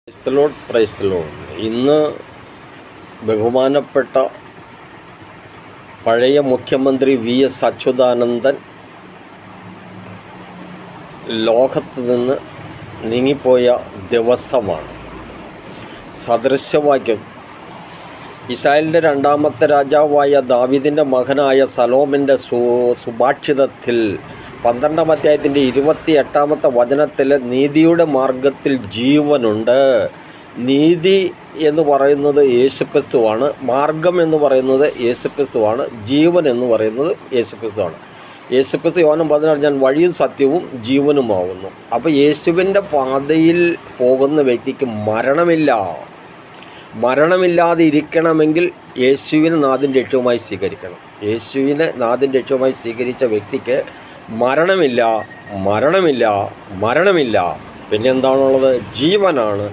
Praise the Lord. ഇന്ന് ബഹുമാനപ്പെട്ട പഴയ മുഖ്യമന്ത്രി VS അച്യുതാനന്ദൻ ലോകത്ത് നിന്ന് നീങ്ങിപ്പോയ ദിവസമാണ്. സദൃശവാക്യം ഇസ്രായേലിൻ്റെ രണ്ടാമത്തെ രാജാവായ ദാവീദിൻ്റെ മകനായ സലോമൻ്റെ സുഭാഷിതത്തിൽ 12-ാം അധ്യായത്തിൻ്റെ 28-ാമത്തെ വചനത്തിൽ നീതിയുടെ മാർഗത്തിൽ ജീവനുണ്ട്. നീതി എന്ന് പറയുന്നത് യേശുക്രിസ്തുവാണ്, മാർഗം എന്ന് പറയുന്നത് യേശുക്രിസ്തുവാണ്, ജീവൻ എന്ന് പറയുന്നത് യേശുക്രിസ്തുവാണ്. യേശുക്രിസ്തു യോഹന്നാൻ 16 ഞാൻ വഴിയും സത്യവും ജീവനുമാകുന്നു. അപ്പോൾ യേശുവിൻ്റെ പാതയിൽ പോകുന്ന വ്യക്തിക്ക് മരണമില്ലാതെ ഇരിക്കണമെങ്കിൽ യേശുവിനെ നാഥൻ രക്ഷകമായി സ്വീകരിക്കണം. യേശുവിനെ നാഥൻ രക്ഷകമായി സ്വീകരിച്ച വ്യക്തിക്ക് മരണമില്ല. പിന്നെ എന്താണുള്ളത്? ജീവനാണ്.